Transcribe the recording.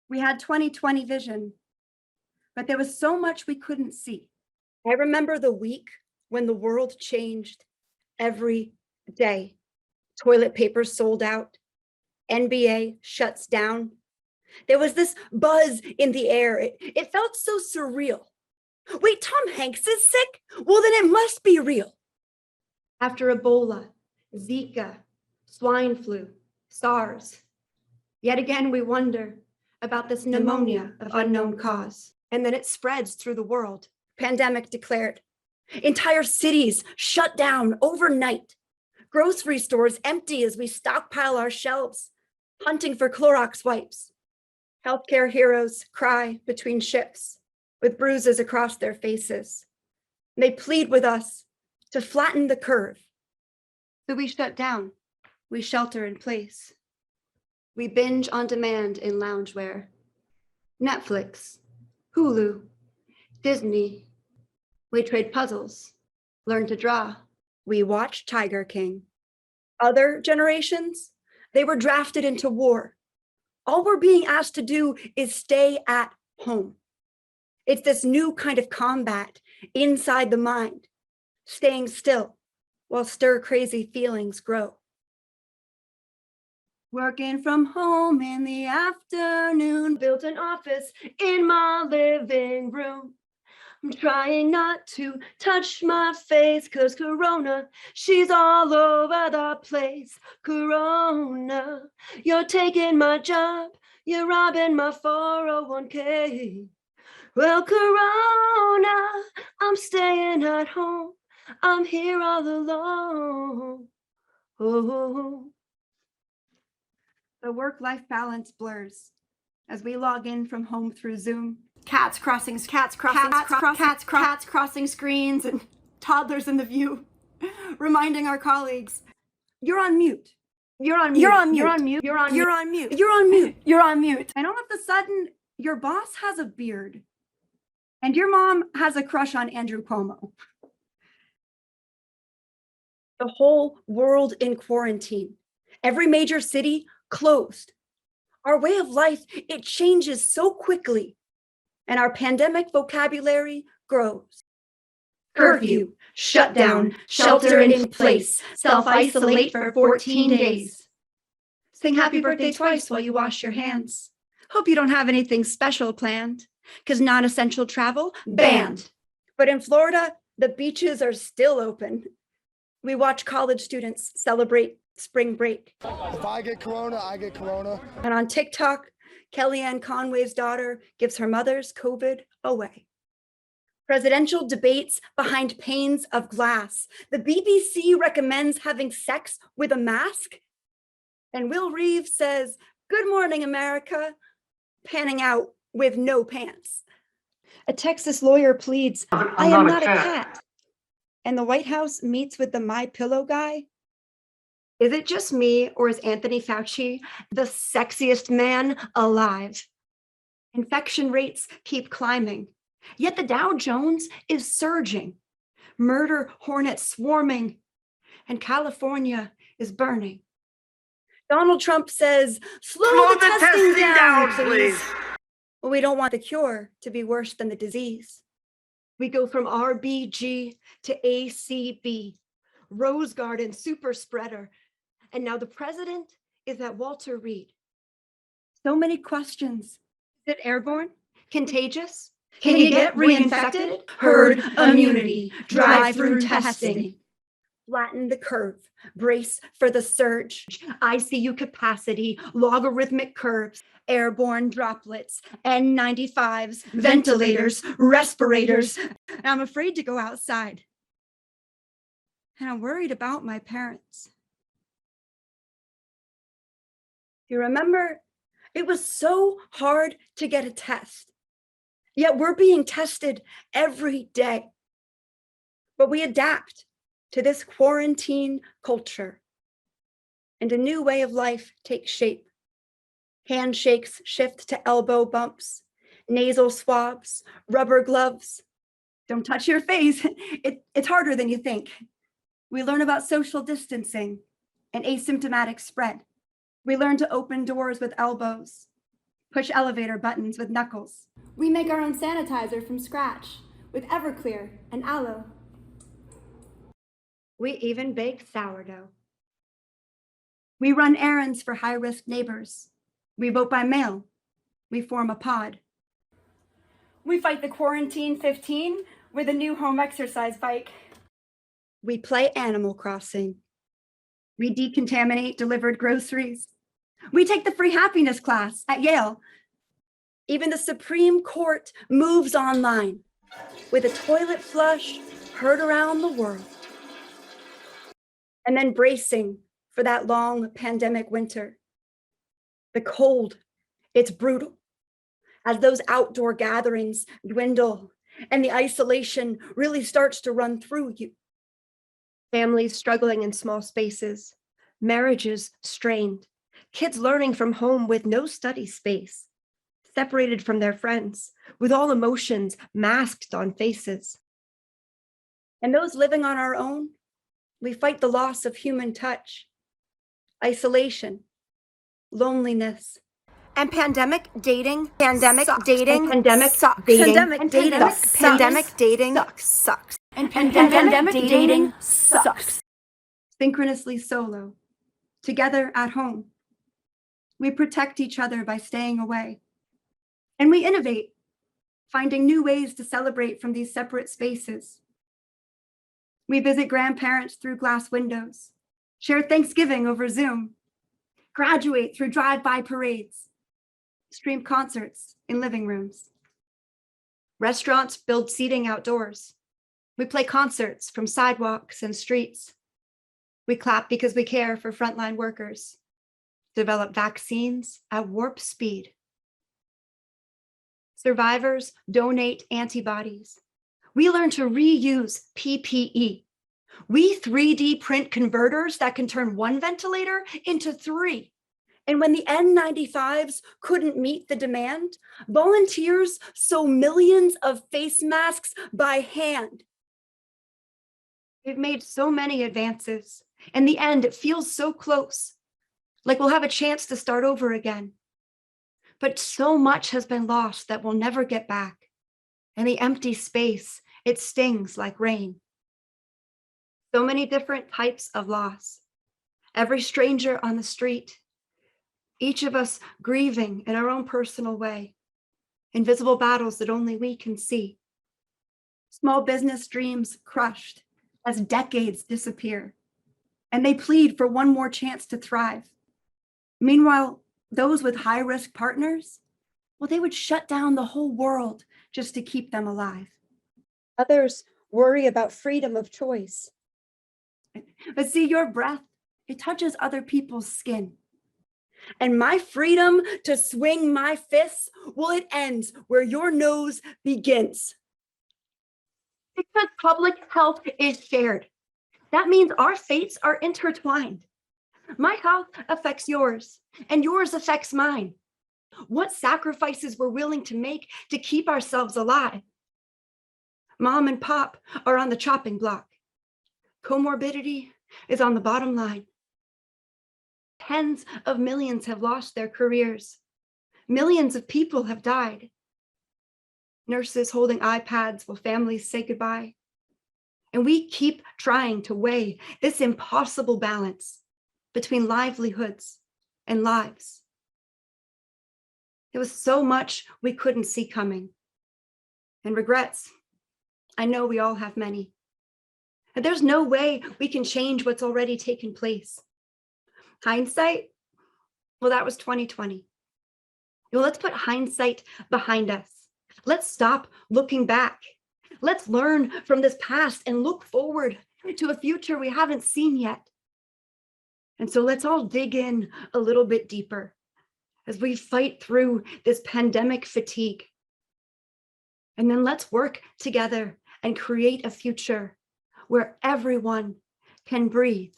We had 20/20 vision, but there was so much we couldn't see. I remember the week when the world changed every day. Toilet paper sold out. NBA shuts down. There was this buzz in the air. It felt so surreal. Wait, Tom Hanks is sick? Well, then it must be real. After Ebola, Zika, swine flu, SARS, yet again we wonder about this pneumonia of unknown cause. And then it spreads through the world. Pandemic declared. Entire cities shut down overnight. Grocery stores empty as we stockpile our shelves, hunting for Clorox wipes. Healthcare heroes cry between shifts with bruises across their faces. They plead with us to flatten the curve. So we shut down, we shelter in place. We binge on demand in loungewear. Netflix, Hulu, Disney. We trade puzzles, learn to draw. We watch Tiger King. Other generations, they were drafted into war. All we're being asked to do is stay at home. It's this new kind of combat inside the mind, staying still while stir-crazy feelings grow. Working from home in the afternoon, built an office in my living room. I'm trying not to touch my face, 'cause Corona, she's all over the place. Corona, you're taking my job, you're robbing my 401k. Well, Corona, I'm staying at home, I'm here all alone. Oh. The work-life balance blurs as we log in from home through Zoom. Cats crossing screens, and toddlers in the view, reminding our colleagues, you're on mute. You're on mute. You're on mute. You're on mute. You're on mute. You're on mute. You're on mute. You're on mute. And all of a sudden, your boss has a beard, and your mom has a crush on Andrew Cuomo. The whole world in quarantine. Every major city closed. Our way of life, it changes so quickly, and our pandemic vocabulary grows. Curfew, shutdown, shelter in place, self-isolate for 14 days. Sing happy birthday twice while you wash your hands. Hope you don't have anything special planned, because non-essential travel, banned. But in Florida, the beaches are still open. We watch college students celebrate spring break. If I get corona, I get corona. And on TikTok, Kellyanne Conway's daughter gives her mother's COVID away. Presidential debates behind panes of glass. The BBC recommends having sex with a mask. And Will Reeves says, "Good morning, America," panning out with no pants. A Texas lawyer pleads, "I am not a cat." And the White House meets with the MyPillow guy. Is it just me, or is Anthony Fauci the sexiest man alive? Infection rates keep climbing, yet the Dow Jones is surging. Murder hornets swarming, and California is burning. Donald Trump says, slow the testing down, please. Well, we don't want the cure to be worse than the disease. We go from RBG to ACB, Rose Garden super spreader, and now the president is at Walter Reed. So many questions. Is it airborne? Contagious? Can you get reinfected? Herd immunity, drive-through testing. Flatten the curve, brace for the surge, ICU capacity, logarithmic curves, airborne droplets, N95s, ventilators, respirators. And I'm afraid to go outside. And I'm worried about my parents. You remember, it was so hard to get a test, yet we're being tested every day. But we adapt to this quarantine culture, and a new way of life takes shape. Handshakes shift to elbow bumps, nasal swabs, rubber gloves. Don't touch your face. It's harder than you think. We learn about social distancing and asymptomatic spread. We learn to open doors with elbows, push elevator buttons with knuckles. We make our own sanitizer from scratch with Everclear and aloe. We even bake sourdough. We run errands for high-risk neighbors. We vote by mail. We form a pod. We fight the quarantine 15 with a new home exercise bike. We play Animal Crossing. We decontaminate delivered groceries. We take the free happiness class at Yale. Even the Supreme Court moves online with a toilet flush heard around the world. And then bracing for that long pandemic winter. The cold, it's brutal as those outdoor gatherings dwindle and the isolation really starts to run through you. Families struggling in small spaces, marriages strained, kids learning from home with no study space, separated from their friends, with all emotions masked on faces. And those living on our own, we fight the loss of human touch, isolation, loneliness, and pandemic dating. Pandemic dating. Pandemic dating. Pandemic dating. Pandemic dating sucks. And pandemic dating sucks. Synchronously solo, together at home. We protect each other by staying away. And we innovate, finding new ways to celebrate from these separate spaces. We visit grandparents through glass windows, share Thanksgiving over Zoom, graduate through drive-by parades, stream concerts in living rooms. Restaurants build seating outdoors. We play concerts from sidewalks and streets. We clap because we care for frontline workers, develop vaccines at warp speed. Survivors donate antibodies. We learn to reuse PPE. We 3D print converters that can turn one ventilator into 3. And when the N95s couldn't meet the demand, volunteers sew millions of face masks by hand. We've made so many advances. In the end, it feels so close, like we'll have a chance to start over again. But so much has been lost that we'll never get back. And the empty space, it stings like rain. So many different types of loss. Every stranger on the street, each of us grieving in our own personal way. Invisible battles that only we can see. Small business dreams crushed as decades disappear. And they plead for one more chance to thrive. Meanwhile, those with high-risk partners, well, they would shut down the whole world just to keep them alive. Others worry about freedom of choice. But see, your breath, it touches other people's skin. And my freedom to swing my fists, well, it ends where your nose begins. Because public health is shared. That means our fates are intertwined. My health affects yours, and yours affects mine. What sacrifices we're willing to make to keep ourselves alive. Mom and pop are on the chopping block. Comorbidity is on the bottom line. Tens of millions have lost their careers. Millions of people have died. Nurses holding iPads while families say goodbye. And we keep trying to weigh this impossible balance between livelihoods and lives. It was so much we couldn't see coming. And regrets, I know we all have many. And there's no way we can change what's already taken place. Hindsight, well, that was 2020. Well, let's put hindsight behind us. Let's stop looking back. Let's learn from this past and look forward to a future we haven't seen yet. And so let's all dig in a little bit deeper as we fight through this pandemic fatigue. And then let's work together and create a future where everyone can breathe